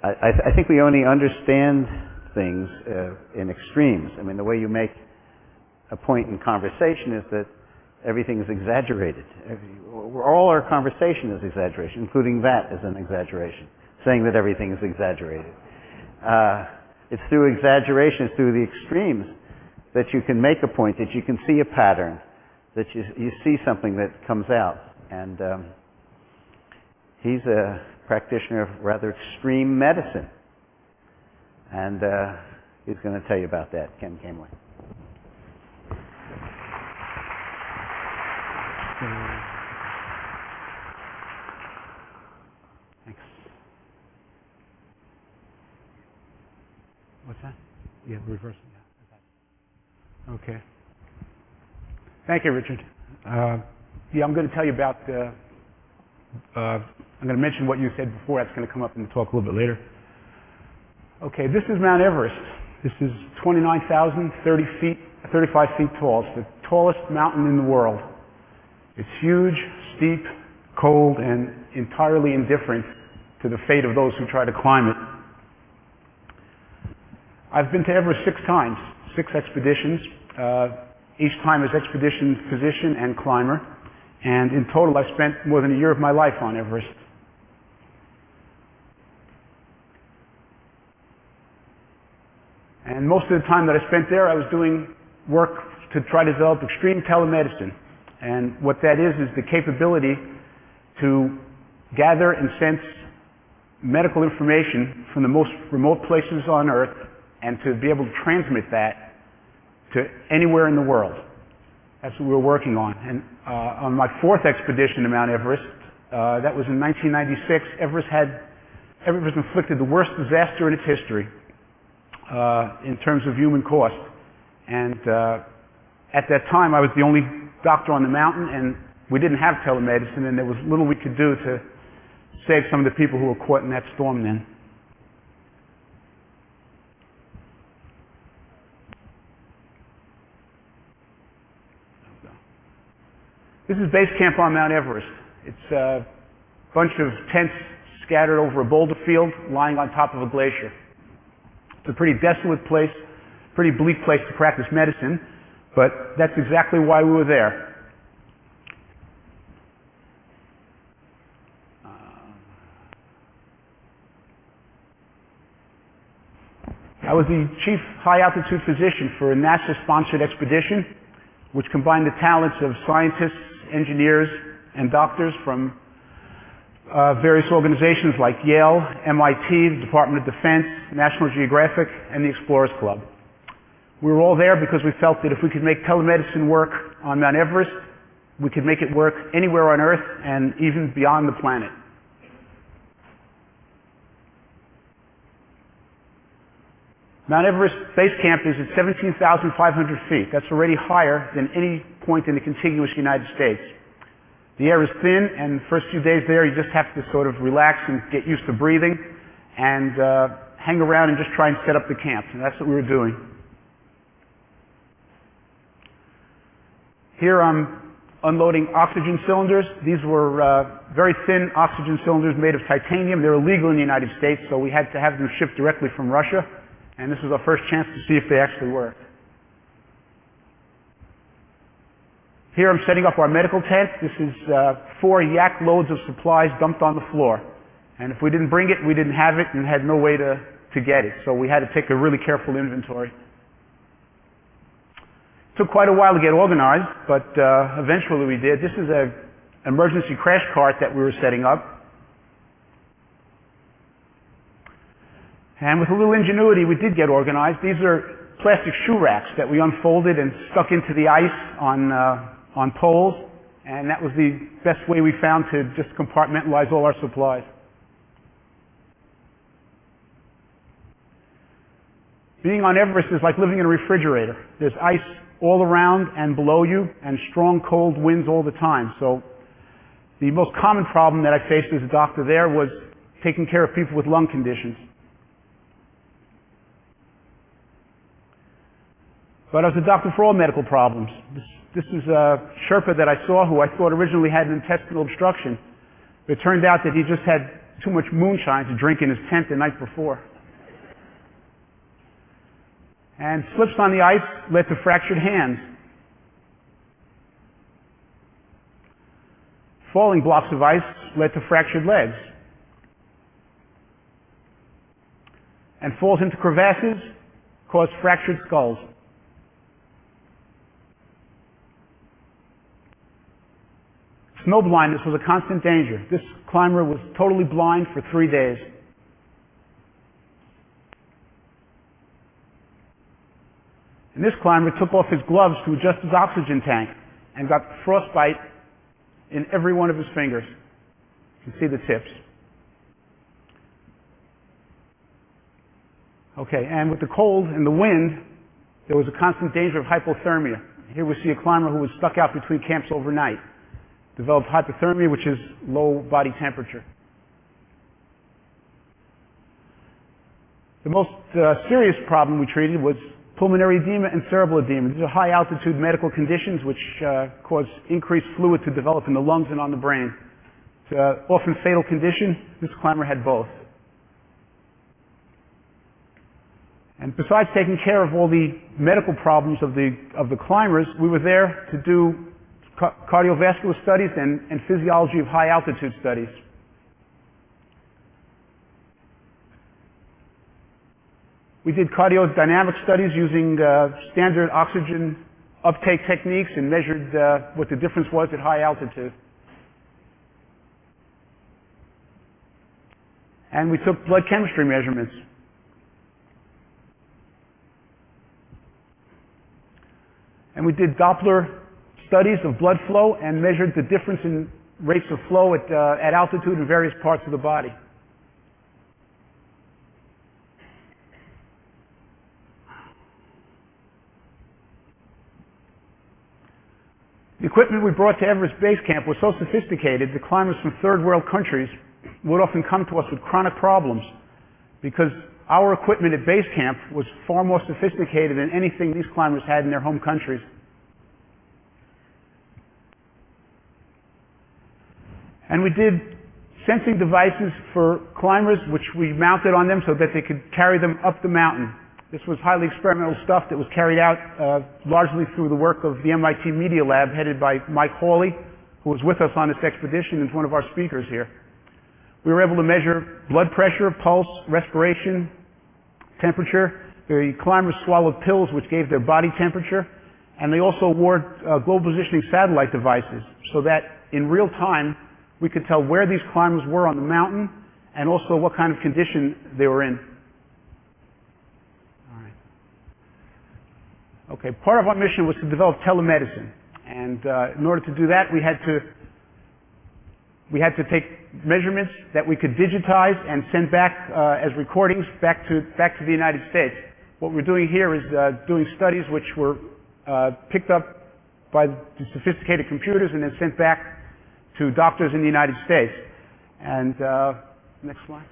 I think we only understand things in extremes. I mean, the way you make a point in conversation is that everything is exaggerated. All our conversation is exaggeration, including that is an exaggeration, saying that everything is exaggerated. It's through exaggeration, it's through the extremes that you can make a point, that you can see a pattern, that you see something that comes out. And he's a practitioner of rather extreme medicine. And he's going to tell you about that, Ken Kamler. Thanks. What's that? Yeah, reverse. Yeah. Okay. Thank you, Richard. Yeah, I'm going to tell you about. I'm going to mention what you said before. That's going to come up in the talk a little bit later. Okay, this is Mount Everest. This is 35 feet tall. It's the tallest mountain in the world. It's huge, steep, cold, and entirely indifferent to the fate of those who try to climb it. I've been to Everest 6 times, 6 expeditions, each time as expedition physician and climber, and in total I've spent more than a year of my life on Everest. And most of the time that I spent there, I was doing work to try to develop extreme telemedicine. And what that is the capability to gather and sense medical information from the most remote places on Earth and to be able to transmit that to anywhere in the world. That's what we were working on. And on my 4th expedition to Mount Everest, that was in 1996, Everest inflicted the worst disaster in its history in terms of human cost. And at that time, I was the only doctor on the mountain, and we didn't have telemedicine, and there was little we could do to save some of the people who were caught in that storm then. This is base camp on Mount Everest. It's a bunch of tents scattered over a boulder field lying on top of a glacier. It's a pretty desolate place, pretty bleak place to practice medicine, but that's exactly why we were there. I was the chief high-altitude physician for a NASA-sponsored expedition, which combined the talents of scientists, engineers, and doctors from various organizations like Yale, MIT, the Department of Defense, National Geographic, and the Explorers Club. We were all there because we felt that if we could make telemedicine work on Mount Everest, we could make it work anywhere on Earth and even beyond the planet. Mount Everest Base Camp is at 17,500 feet. That's already higher than any point in the contiguous United States. The air is thin, and the first few days there, you just have to sort of relax and get used to breathing and hang around and just try and set up the camp. And that's what we were doing. Here I'm unloading oxygen cylinders. These were very thin oxygen cylinders made of titanium. They're illegal in the United States, so we had to have them shipped directly from Russia. And this was our first chance to see if they actually worked. Here I'm setting up our medical tent. This is 4 yak loads of supplies dumped on the floor. And if we didn't bring it, we didn't have it and had no way to get it. So we had to take a really careful inventory. It took quite a while to get organized, but eventually we did. This is an emergency crash cart that we were setting up. And with a little ingenuity, we did get organized. These are plastic shoe racks that we unfolded and stuck into the ice on poles, and that was the best way we found to just compartmentalize all our supplies. Being on Everest is like living in a refrigerator. There's ice all around and below you, and strong cold winds all the time. So the most common problem that I faced as a doctor there was taking care of people with lung conditions. But I was a doctor for all medical problems. This is a Sherpa that I saw who I thought originally had an intestinal obstruction. It turned out that he just had too much moonshine to drink in his tent the night before. And slips on the ice led to fractured hands. Falling blocks of ice led to fractured legs. And falls into crevasses caused fractured skulls. Snow blindness was a constant danger. This climber was totally blind for 3 days. And this climber took off his gloves to adjust his oxygen tank and got frostbite in every one of his fingers. You can see the tips. Okay, and with the cold and the wind, there was a constant danger of hypothermia. Here we see a climber who was stuck out between camps overnight. Developed hypothermia, which is low body temperature. The most serious problem we treated was pulmonary edema and cerebral edema. These are high altitude medical conditions which cause increased fluid to develop in the lungs and on the brain. It's an often fatal condition. This climber had both. And besides taking care of all the medical problems of the climbers, we were there to do cardiovascular studies and physiology of high altitude studies. We did cardiodynamic studies using standard oxygen uptake techniques and measured what the difference was at high altitude. And we took blood chemistry measurements. And we did Doppler studies of blood flow and measured the difference in rates of flow at altitude in various parts of the body. The equipment we brought to Everest Base Camp was so sophisticated that climbers from third world countries would often come to us with chronic problems because our equipment at base camp was far more sophisticated than anything these climbers had in their home countries. And we did sensing devices for climbers which we mounted on them so that they could carry them up the mountain. This was highly experimental stuff that was carried out largely through the work of the MIT Media Lab headed by Mike Hawley, who was with us on this expedition and is one of our speakers here. We were able to measure blood pressure, pulse, respiration, temperature. The climbers swallowed pills which gave their body temperature, and they also wore global positioning satellite devices so that in real time we could tell where these climbers were on the mountain and also what kind of condition they were in. All right. Okay, part of our mission was to develop telemedicine, and in order to do that we had to take measurements that we could digitize and send back as recordings back to the United States. What we're doing here is doing studies which were picked up by the sophisticated computers and then sent back to doctors in the United States. And next slide.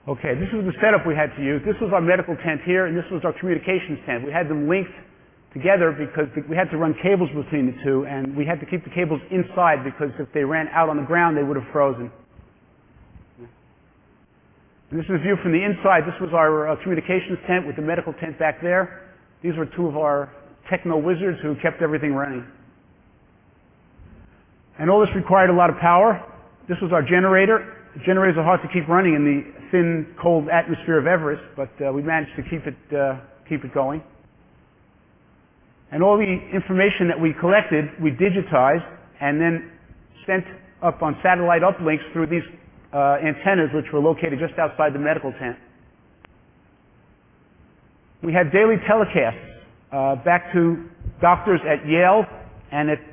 Okay, this was the setup we had to use. This was our medical tent here, and this was our communications tent. We had them linked together because we had to run cables between the two, and we had to keep the cables inside because if they ran out on the ground, they would have frozen. And this is a view from the inside. This was our communications tent with the medical tent back there. These were two of our techno wizards who kept everything running. And all this required a lot of power. This was our generator. The generators are hard to keep running in the thin, cold atmosphere of Everest, but we managed to keep it going. And all the information that we collected, we digitized and then sent up on satellite uplinks through these antennas, which were located just outside the medical tent. We had daily telecasts back to doctors at Yale and at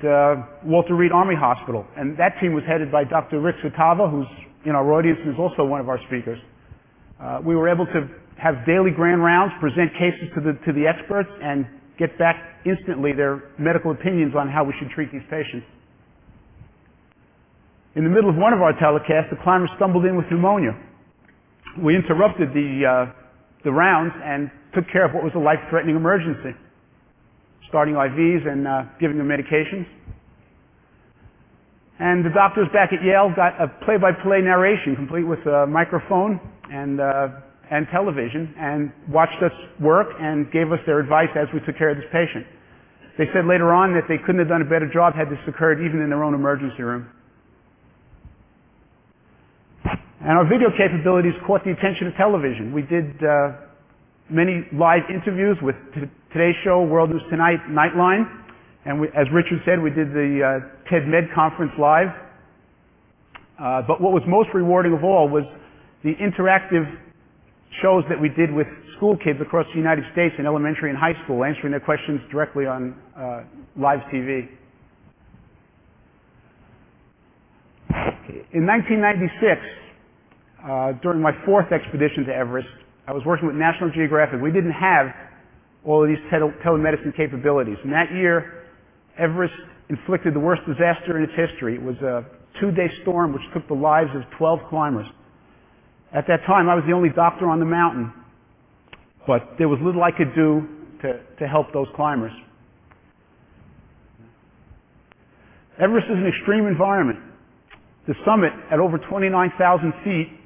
Walter Reed Army Hospital. And that team was headed by Dr. Rick Sutava, who's in our audience and is also one of our speakers. We were able to have daily grand rounds, present cases to the experts, and get back instantly their medical opinions on how we should treat these patients. In the middle of one of our telecasts, the climber stumbled in with pneumonia. We interrupted the rounds and took care of what was a life-threatening emergency, starting IVs and giving them medications. And the doctors back at Yale got a play-by-play narration, complete with a microphone and television, and watched us work and gave us their advice as we took care of this patient. They said later on that they couldn't have done a better job had this occurred even in their own emergency room. And our video capabilities caught the attention of television. We did many live interviews with Today's Show, World News Tonight, Nightline, and as Richard said, we did the TED Med conference live. But what was most rewarding of all was the interactive shows that we did with school kids across the United States in elementary and high school, answering their questions directly on live TV. In 1996, during my fourth expedition to Everest, I was working with National Geographic. We didn't have all of these telemedicine capabilities. And that year, Everest inflicted the worst disaster in its history. It was a 2-day storm which took the lives of 12 climbers. At that time, I was the only doctor on the mountain, but there was little I could do to help those climbers. Everest is an extreme environment. The summit, at over 29,000 feet,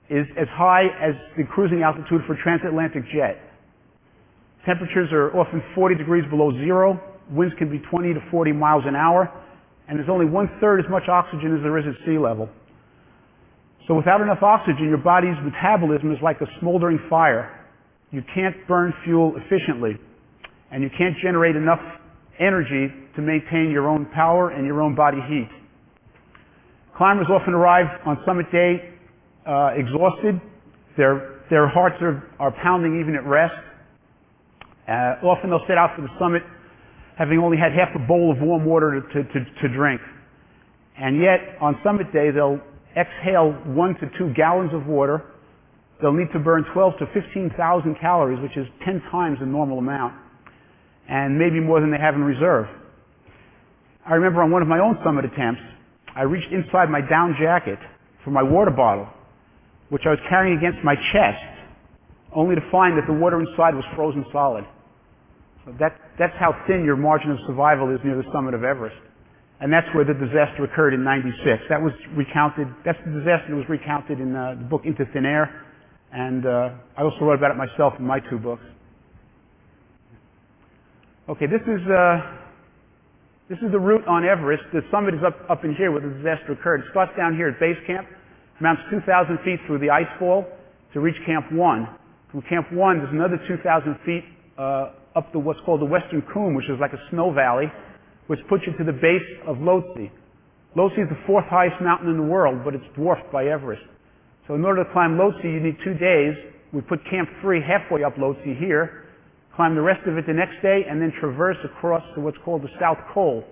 is as high as the cruising altitude for a transatlantic jet. Temperatures are often 40 degrees below zero. Winds can be 20 to 40 miles an hour, and there's only 1/3 as much oxygen as there is at sea level. So without enough oxygen, your body's metabolism is like a smoldering fire. You can't burn fuel efficiently, and you can't generate enough energy to maintain your own power and your own body heat. Climbers often arrive on summit day exhausted. Their hearts are pounding even at rest. Often they'll set out for the summit having only had half a bowl of warm water to drink. And yet, on summit day, they'll exhale 1 to 2 gallons of water. They'll need to burn 12 to 15,000 calories, which is 10 times the normal amount, and maybe more than they have in reserve. I remember on one of my own summit attempts, I reached inside my down jacket for my water bottle, which I was carrying against my chest, only to find that the water inside was frozen solid. So that's how thin your margin of survival is near the summit of Everest. And that's where the disaster occurred in '96. That was recounted, that's the disaster that was recounted in the book Into Thin Air, and I also wrote about it myself in my 2 books. Okay, this is the route on Everest. The summit is up in here where the disaster occurred. It starts down here at base camp, mounts 2,000 feet through the ice fall to reach Camp 1. From Camp 1, there's another 2,000 feet up to what's called the Western Coombs, which is like a snow valley, which puts you to the base of Lhotse. Lhotse is the 4th highest mountain in the world, but it's dwarfed by Everest. So in order to climb Lhotse, you need 2 days. We put Camp 3 halfway up Lhotse here, climb the rest of it the next day, and then traverse across to what's called the South Col,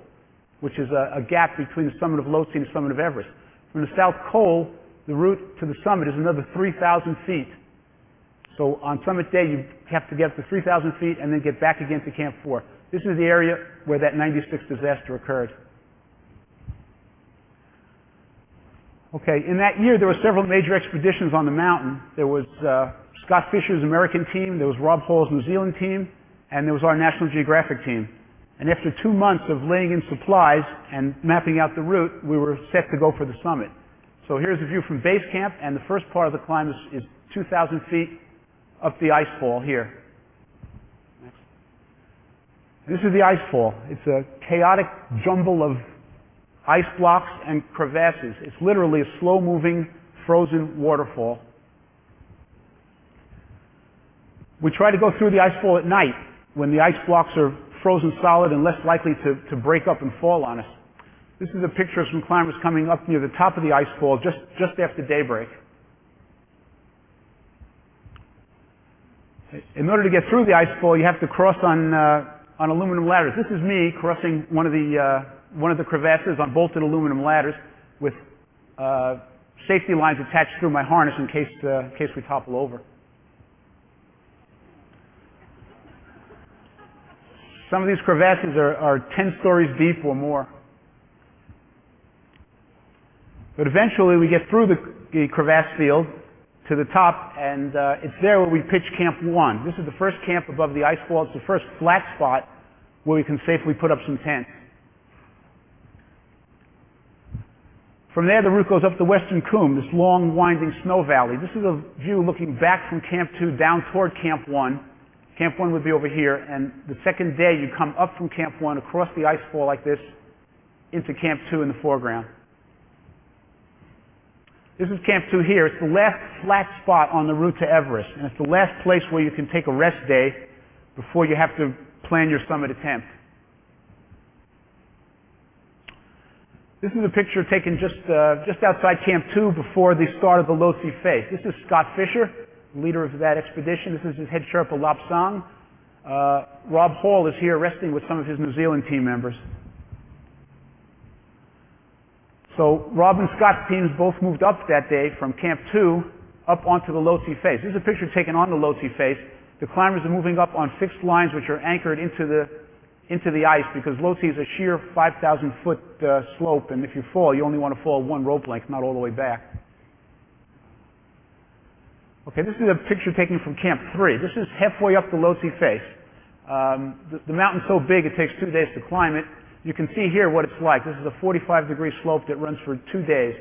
which is a gap between the summit of Lhotse and the summit of Everest. From the South Col, the route to the summit is another 3,000 feet. So on summit day, you have to get up to 3,000 feet and then get back again to Camp 4. This is the area where that '96 disaster occurred. Okay, in that year, there were several major expeditions on the mountain. There was Scott Fisher's American team, there was Rob Hall's New Zealand team, and there was our National Geographic team. And after 2 months of laying in supplies and mapping out the route, we were set to go for the summit. So here's a view from base camp, and the first part of the climb is 2,000 feet up the ice fall here. This is the ice fall. It's a chaotic jumble of ice blocks and crevasses. It's literally a slow-moving, frozen waterfall. We try to go through the ice fall at night when the ice blocks are frozen solid and less likely to break up and fall on us. This is a picture of some climbers coming up near the top of the ice fall just after daybreak. In order to get through the ice fall, you have to cross on aluminum ladders. This is me crossing one of the crevasses on bolted aluminum ladders with safety lines attached through my harness in case we topple over. Some of these crevasses are 10 stories deep or more. But eventually we get through the crevasse field to the top, and it's there where we pitch Camp 1. This is the first camp above the ice fall. It's the first flat spot where we can safely put up some tents. From there, the route goes up the Western Coombe, this long, winding snow valley. This is a view looking back from Camp 2 down toward Camp 1. Camp 1 would be over here, and the second day you come up from Camp 1 across the ice fall like this into Camp 2 in the foreground. This is Camp 2 here. It's the last flat spot on the route to Everest, and it's the last place where you can take a rest day before you have to plan your summit attempt. This is a picture taken just outside Camp 2 before the start of the Lhotse Face. This is Scott Fisher, leader of that expedition. This is his head Sherpa Lap Sang. Rob Hall is here resting with some of his New Zealand team members. So Rob and Scott's teams both moved up that day from Camp 2 up onto the Lhotse Face. This is a picture taken on the Lhotse Face. The climbers are moving up on fixed lines which are anchored into the ice because Lhotse is a sheer 5,000-foot slope, and if you fall, you only want to fall one rope length, not all the way back. Okay, this is a picture taken from Camp 3. This is halfway up the Lhotse Face. The mountain's so big it takes 2 days to climb it. You can see here what it's like. This is a 45-degree slope that runs for 2 days.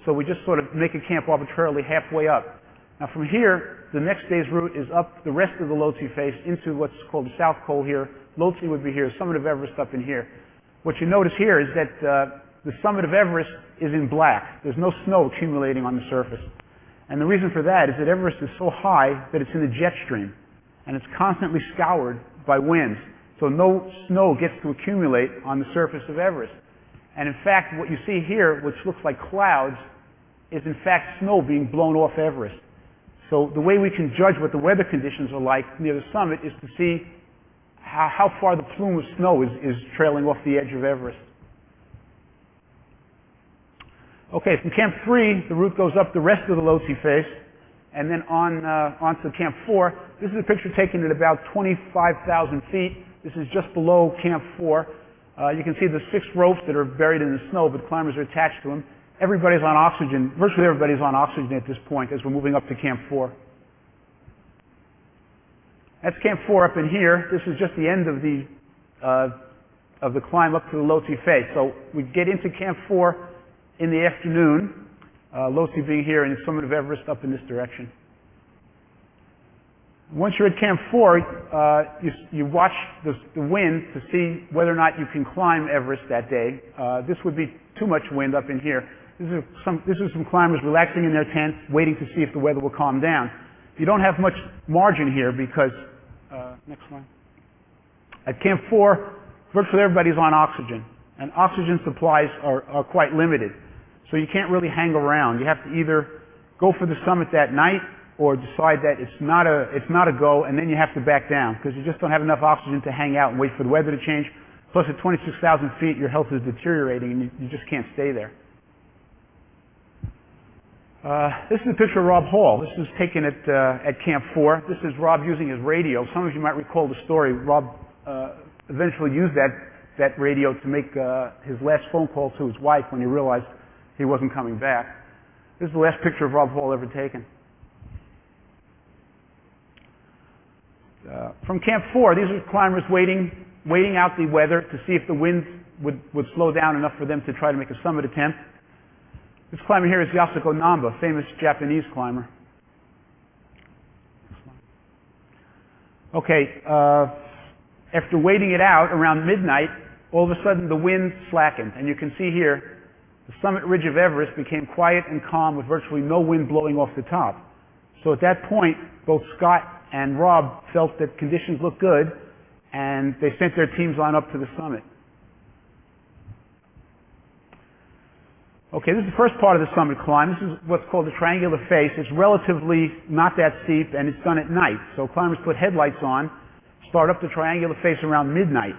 So we just sort of make a camp arbitrarily halfway up. Now from here, the next day's route is up the rest of the Lhotse Face into what's called the South Col here. Lhotse would be here, summit of Everest up in here. What you notice here is that the summit of Everest is in black. There's no snow accumulating on the surface. And the reason for that is that Everest is so high that it's in a jet stream. And it's constantly scoured by winds. So no snow gets to accumulate on the surface of Everest. And in fact, what you see here, which looks like clouds, is in fact snow being blown off Everest. So the way we can judge what the weather conditions are like near the summit is to see how far the plume of snow is trailing off the edge of Everest. Okay, from Camp 3, the route goes up the rest of the Lhotse Face, and then onto Camp 4. This is a picture taken at about 25,000 feet. This is just below Camp 4. You can see the 6 ropes that are buried in the snow, but climbers are attached to them. Everybody's on oxygen. Virtually everybody's on oxygen at this point as we're moving up to Camp 4. That's Camp 4 up in here. This is just the end of the climb up to the Lhotse Face. So we get into Camp 4 in the afternoon, Lhotse being here and the summit of Everest up in this direction. Once you're at Camp 4, you watch the wind to see whether or not you can climb Everest that day. This would be too much wind up in here. This is some climbers relaxing in their tents, waiting to see if the weather will calm down. You don't have much margin here because, next slide. At Camp 4, virtually everybody's on oxygen, and oxygen supplies are quite limited. So you can't really hang around. You have to either go for the summit that night or decide that it's not a go, and then you have to back down because you just don't have enough oxygen to hang out and wait for the weather to change. Plus, at 26,000 feet, your health is deteriorating, and you just can't stay there. This is a picture of Rob Hall. This was taken at Camp 4. This is Rob using his radio. Some of you might recall the story. Rob eventually used that radio to make his last phone call to his wife when he realized he wasn't coming back. This is the last picture of Rob Hall ever taken. From Camp 4, these are climbers waiting out the weather to see if the wind would slow down enough for them to try to make a summit attempt. This climber here is Yasuko Namba, famous Japanese climber. Okay, after waiting it out around midnight, all of a sudden the wind slackened, and you can see here the summit ridge of Everest became quiet and calm with virtually no wind blowing off the top. So at that point, both Scott and Rob felt that conditions looked good, and they sent their teams on up to the summit. Okay, Okay, this is the first part of the summit climb. This is what's called the triangular face. It's relatively not that steep, and it's done at night. So climbers put headlights on, start up the triangular face around midnight.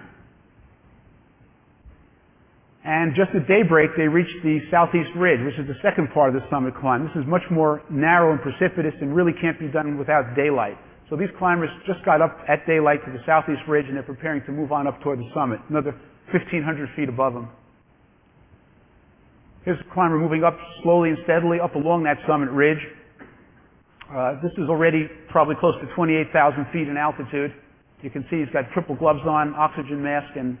And just at daybreak, they reach the southeast ridge, which is the second part of the summit climb. This is much more narrow and precipitous and really can't be done without daylight. So these climbers just got up at daylight to the southeast ridge, and they're preparing to move on up toward the summit, another 1,500 feet above them. Here's a climber moving up slowly and steadily up along that summit ridge. This is already probably close to 28,000 feet in altitude. You can see he's got triple gloves on, oxygen mask, and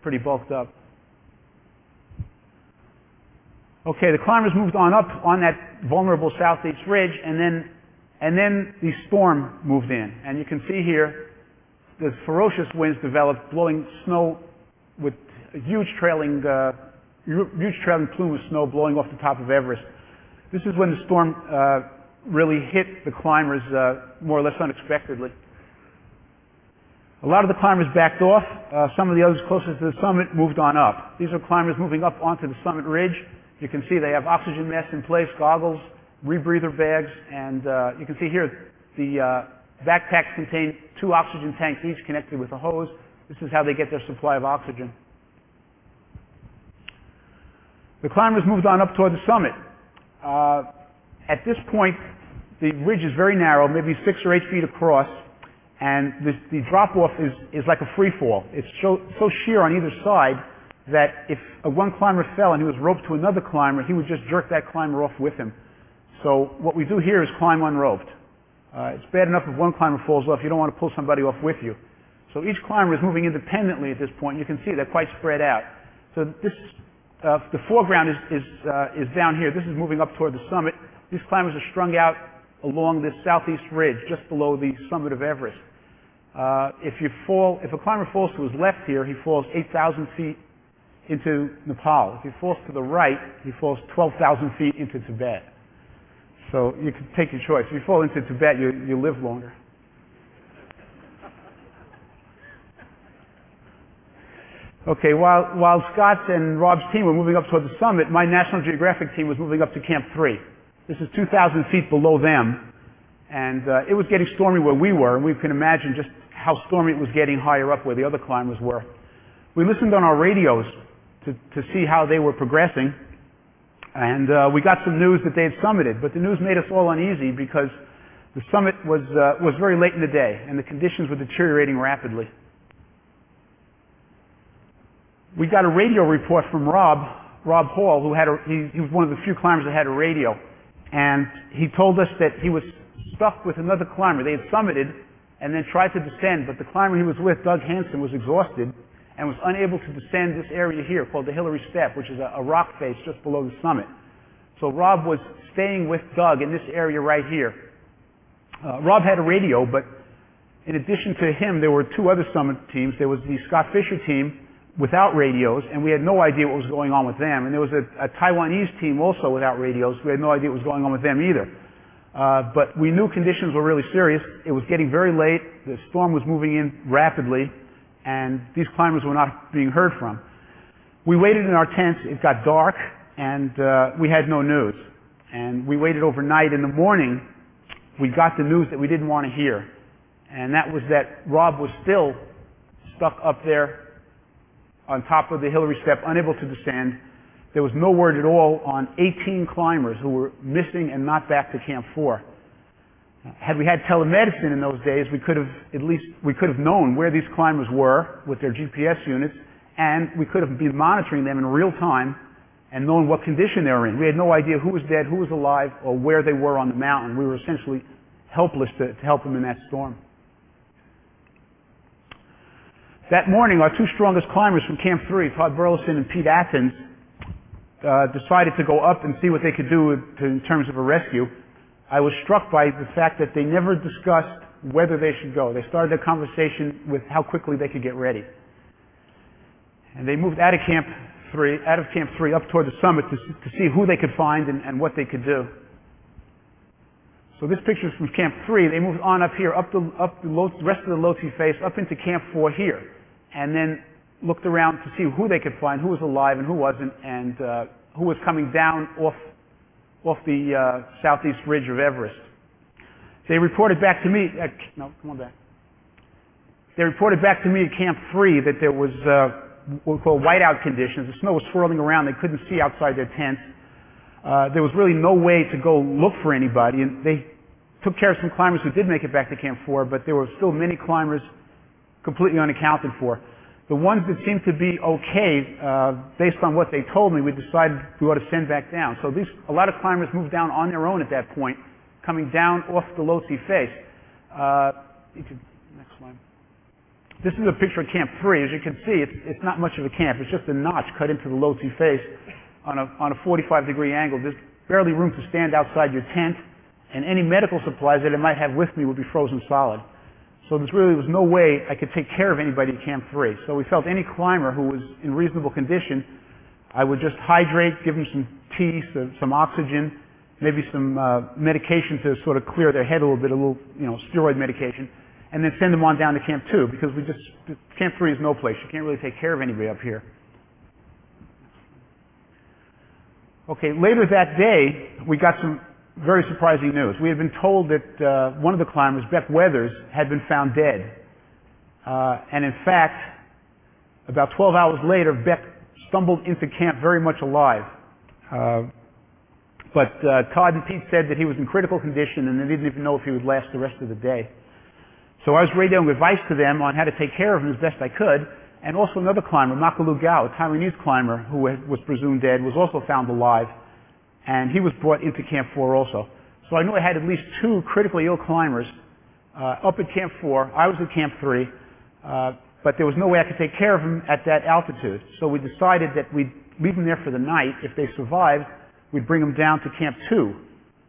pretty bulked up. Okay, the climbers moved on up on that vulnerable southeast ridge, and then the storm moved in. And you can see here the ferocious winds developed, blowing snow with a huge trailing plume of snow blowing off the top of Everest. This is when the storm really hit the climbers more or less unexpectedly. A lot of the climbers backed off. Some of the others closest to the summit moved on up. These are climbers moving up onto the summit ridge. You can see they have oxygen masks in place, goggles, rebreather bags, and you can see here the backpacks contain 2 oxygen tanks each connected with a hose. This is how they get their supply of oxygen. The climbers moved on up toward the summit. At this point, the ridge is very narrow, maybe 6 or 8 feet across, and the drop-off is like a free fall. It's so sheer on either side that if one climber fell and he was roped to another climber, he would just jerk that climber off with him. So what we do here is climb unroped. It's bad enough if one climber falls off, you don't want to pull somebody off with you. So each climber is moving independently at this point. You can see they're quite spread out. So this the foreground is down here. This is moving up toward the summit. These climbers are strung out along this southeast ridge, just below the summit of Everest. If a climber falls to his left here, he falls 8,000 feet into Nepal. If he falls to the right, he falls 12,000 feet into Tibet. So you can take your choice. If you fall into Tibet, you live longer. Okay, while Scott's and Rob's team were moving up toward the summit, my National Geographic team was moving up to Camp 3. This is 2,000 feet below them, and it was getting stormy where we were, and we can imagine just how stormy it was getting higher up where the other climbers were. We listened on our radios to see how they were progressing, and we got some news that they had summited, but the news made us all uneasy because the summit was very late in the day, and the conditions were deteriorating rapidly. We got a radio report from Rob Hall, who he was one of the few climbers that had a radio, and he told us that he was stuck with another climber. They had summited and then tried to descend, but the climber he was with, Doug Hansen, was exhausted and was unable to descend this area here called the Hillary Step, which is a rock face just below the summit. So Rob was staying with Doug in this area right here. Rob had a radio, but in addition to him, there were 2 other summit teams. There was the Scott Fisher team without radios, and we had no idea what was going on with them. And there was a Taiwanese team also without radios. We had no idea what was going on with them either. But we knew conditions were really serious. It was getting very late. The storm was moving in rapidly, and these climbers were not being heard from. We waited in our tents. It got dark, and we had no news. And we waited overnight. In the morning, we got the news that we didn't want to hear, and that was that Rob was still stuck up there on top of the Hillary Step, unable to descend. There was no word at all on 18 climbers who were missing and not back to Camp 4. Had we had telemedicine in those days, we could have known where these climbers were with their GPS units, and we could have been monitoring them in real time and known what condition they were in. We had no idea who was dead, who was alive, or where they were on the mountain. We were essentially helpless to help them in that storm. That morning, our 2 strongest climbers from Camp 3, Todd Burleson and Pete Atkins, decided to go up and see what they could do in terms of a rescue. I was struck by the fact that they never discussed whether they should go. They started their conversation with how quickly they could get ready. And they moved out of Camp 3 up toward the summit to see who they could find and what they could do. So this picture is from Camp 3. They moved on up here, up the rest of the Lhotse face, up into Camp 4 here, and then looked around to see who they could find, who was alive and who wasn't, and who was coming down off the southeast ridge of Everest. They reported back to me, no, come on back. They reported back to me at Camp 3 that there was what we call whiteout conditions. The snow was swirling around. They couldn't see outside their tents. There was really no way to go look for anybody. And they took care of some climbers who did make it back to Camp 4, but there were still many climbers completely unaccounted for. The ones that seemed to be okay, based on what they told me, we decided we ought to send back down. So a lot of climbers moved down on their own at that point, coming down off the Lhotse face. Next slide. This is a picture of Camp 3. As you can see, it's not much of a camp. It's just a notch cut into the Lhotse face on a 45-degree angle. There's barely room to stand outside your tent, and any medical supplies that I might have with me would be frozen solid. So there really was no way I could take care of anybody at Camp 3. So we felt any climber who was in reasonable condition, I would just hydrate, give them some tea, some oxygen, maybe some medication to sort of clear their head a little bit, steroid medication, and then send them on down to Camp 2, because Camp 3 is no place. You can't really take care of anybody up here. Okay, later that day, we got some very surprising news. We had been told that one of the climbers, Beck Weathers, had been found dead. And in fact, about 12 hours later, Beck stumbled into camp very much alive. But Todd and Pete said that he was in critical condition and they didn't even know if he would last the rest of the day. So I was radioing advice to them on how to take care of him as best I could. And also another climber, Makalu Gao, a Taiwanese climber who was presumed dead, was also found alive. And he was brought into Camp 4 also. So I knew I had at least 2 critically ill climbers up at Camp 4. I was at Camp 3, but there was no way I could take care of them at that altitude. So we decided that we'd leave them there for the night. If they survived, we'd bring them down to Camp 2,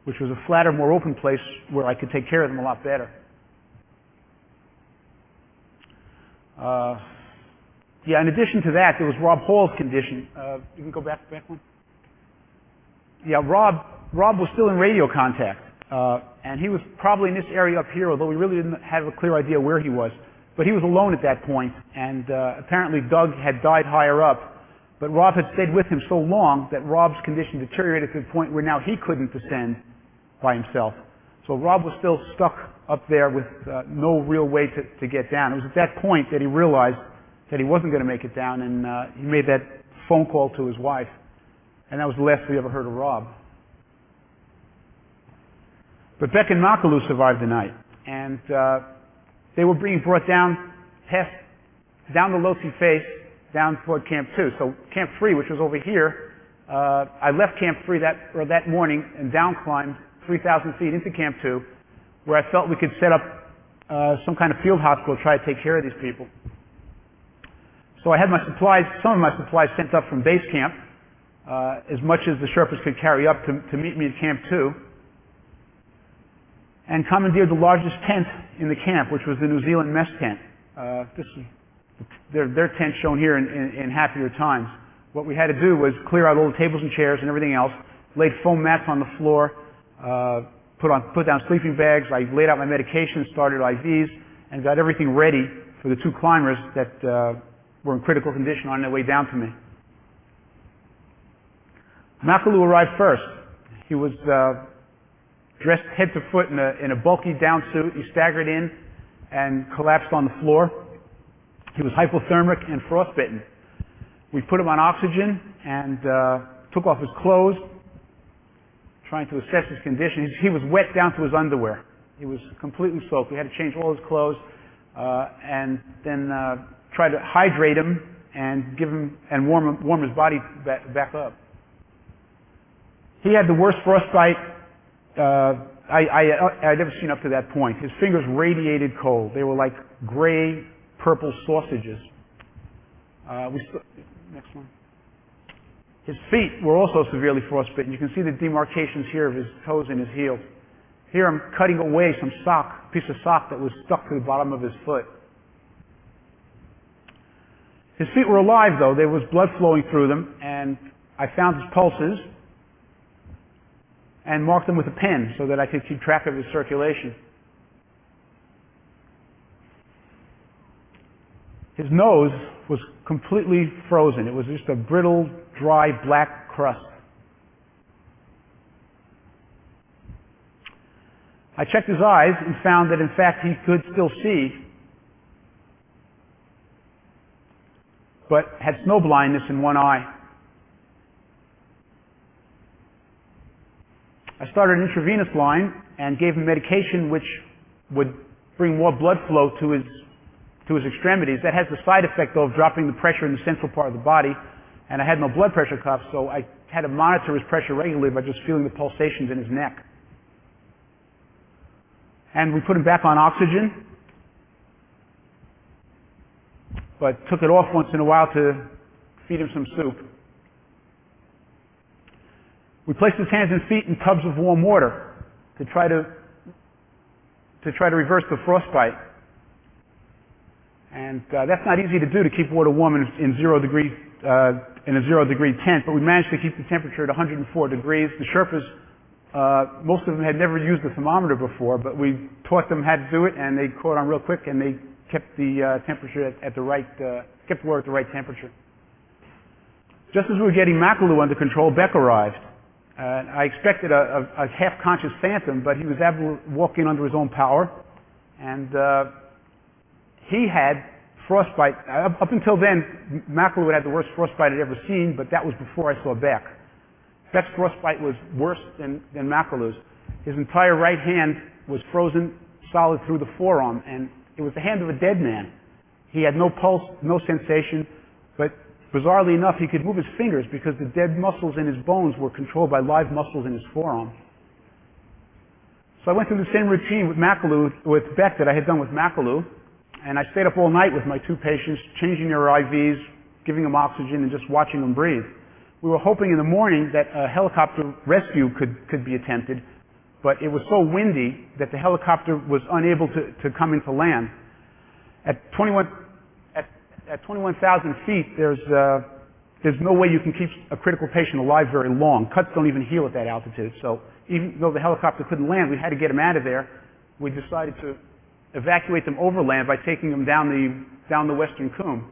which was a flatter, more open place where I could take care of them a lot better. In addition to that, there was Rob Hall's condition. You can go back one. Yeah, Rob was still in radio contact, and he was probably in this area up here, although we really didn't have a clear idea where he was. But he was alone at that point, and apparently Doug had died higher up. But Rob had stayed with him so long that Rob's condition deteriorated to the point where now he couldn't descend by himself. So Rob was still stuck up there with no real way to get down. It was at that point that he realized that he wasn't going to make it down, and he made that phone call to his wife. And that was the last we ever heard of Rob. But Beck and Makalu survived the night. And they were being brought down the Lhotse face, down toward Camp 2. So Camp 3, which was over here, I left Camp 3 that morning and down climbed 3,000 feet into Camp 2, where I felt we could set up some kind of field hospital to try to take care of these people. So I had some of my supplies sent up from base camp, as much as the Sherpas could carry up to meet me at Camp 2, and commandeered the largest tent in the camp, which was the New Zealand mess tent. This is their tent shown here in happier times. What we had to do was clear out all the tables and chairs and everything else, laid foam mats on the floor, put down sleeping bags. I laid out my medication, started IVs, and got everything ready for the 2 climbers that were in critical condition on their way down to me. Makalu arrived first. He was dressed head to foot in a bulky down suit. He staggered in and collapsed on the floor. He was hypothermic and frostbitten. We put him on oxygen and took off his clothes, trying to assess his condition. He was wet down to his underwear. He was completely soaked. We had to change all his clothes and then try to hydrate him and warm his body back up. He had the worst frostbite I'd ever seen up to that point. His fingers radiated cold. They were like gray, purple sausages. Next one. His feet were also severely frostbitten. You can see the demarcations here of his toes and his heels. Here I'm cutting away some piece of sock that was stuck to the bottom of his foot. His feet were alive though. There was blood flowing through them, and I found his pulses and marked them with a pen so that I could keep track of his circulation. His nose was completely frozen. It was just a brittle, dry, black crust. I checked his eyes and found that, in fact, he could still see, but had snow blindness in one eye. I started an intravenous line and gave him medication which would bring more blood flow to his extremities. That has the side effect, though, of dropping the pressure in the central part of the body, and I had no blood pressure cuff, so I had to monitor his pressure regularly by just feeling the pulsations in his neck. And we put him back on oxygen, but took it off once in a while to feed him some soup. We placed his hands and feet in tubs of warm water to try to reverse the frostbite. And that's not easy to do, to keep water warm in a 0 degree tent, but we managed to keep the temperature at 104 degrees. The Sherpas, most of them had never used the thermometer before, but we taught them how to do it, and they caught on real quick, and they kept the temperature kept the water at the right temperature. Just as we were getting Makalu under control, Beck arrived. I expected a half-conscious phantom, but he was able to walk in under his own power, and he had frostbite. Up until then, Makalu had the worst frostbite I'd ever seen, but that was before I saw Beck. Beck's frostbite was worse than Makalu's. His entire right hand was frozen solid through the forearm, and it was the hand of a dead man. He had no pulse, no sensation, but bizarrely enough, he could move his fingers because the dead muscles in his bones were controlled by live muscles in his forearm. So I went through the same routine with Beck that I had done with Makalu, and I stayed up all night with my two patients, changing their IVs, giving them oxygen, and just watching them breathe. We were hoping in the morning that a helicopter rescue could be attempted, but it was so windy that the helicopter was unable to come into land. At 21,000 feet, there's no way you can keep a critical patient alive very long. Cuts don't even heal at that altitude. So even though the helicopter couldn't land, we had to get them out of there. We decided to evacuate them overland by taking them down the western Coombe.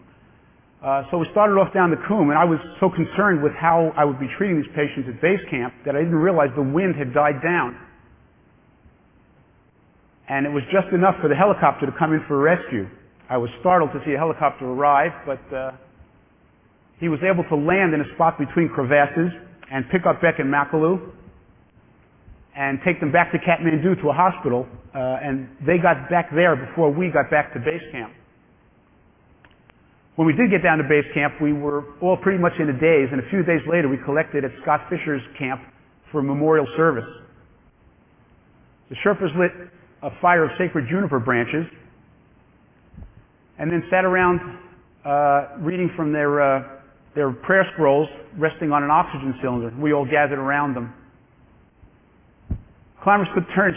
So we started off down the Coombe, and I was so concerned with how I would be treating these patients at base camp that I didn't realize the wind had died down. And it was just enough for the helicopter to come in for a rescue. I was startled to see a helicopter arrive, but he was able to land in a spot between crevasses and pick up Beck and Makalu and take them back to Kathmandu to a hospital, and they got back there before we got back to base camp. When we did get down to base camp, we were all pretty much in a daze, and a few days later we collected at Scott Fisher's camp for a memorial service. The Sherpas lit a fire of sacred juniper branches and then sat around reading from their prayer scrolls resting on an oxygen cylinder. We all gathered around them. Climbers took turns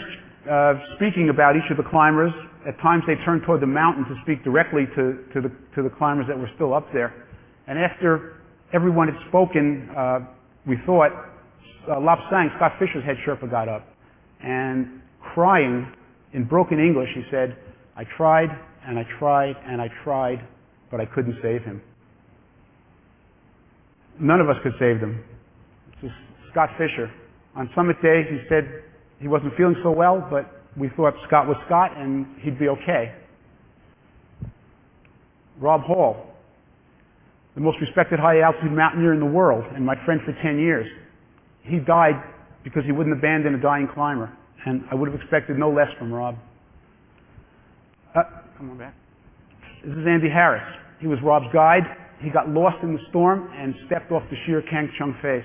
speaking about each of the climbers. At times they turned toward the mountain to speak directly to the climbers that were still up there. And after everyone had spoken, we thought, Lap Sang, Scott Fisher's head Sherpa, got up. And crying in broken English, he said, "I tried, and I tried, and I tried, but I couldn't save him." None of us could save them. This is Scott Fisher. On summit day, he said he wasn't feeling so well, but we thought Scott was Scott and he'd be okay. Rob Hall, the most respected high-altitude mountaineer in the world and my friend for 10 years. He died because he wouldn't abandon a dying climber, and I would have expected no less from Rob. Come on back. This is Andy Harris. He was Rob's guide. He got lost in the storm and stepped off the sheer Kang Chung face.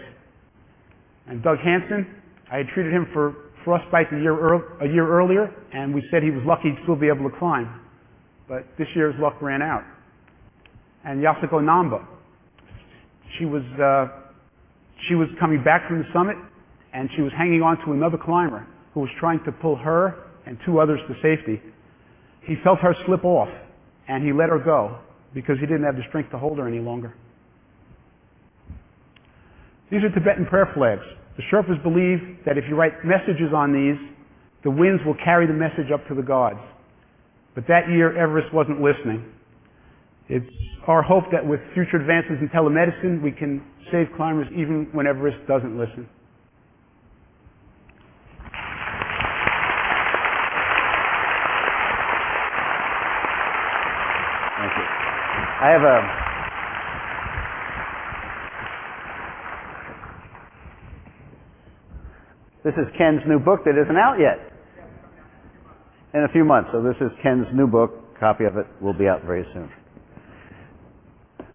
And Doug Hansen, I had treated him for frostbite a year earlier, and we said he was lucky to still be able to climb. But this year's luck ran out. And Yasuko Namba, she was coming back from the summit, and she was hanging on to another climber who was trying to pull her and two others to safety. He felt her slip off, and he let her go because he didn't have the strength to hold her any longer. These are Tibetan prayer flags. The Sherpas believe that if you write messages on these, the winds will carry the message up to the gods. But that year, Everest wasn't listening. It's our hope that with future advances in telemedicine, we can save climbers even when Everest doesn't listen. Thank you. I have This is Ken's new book that isn't out yet. In a few months. So this is Ken's new book. A copy of it will be out very soon.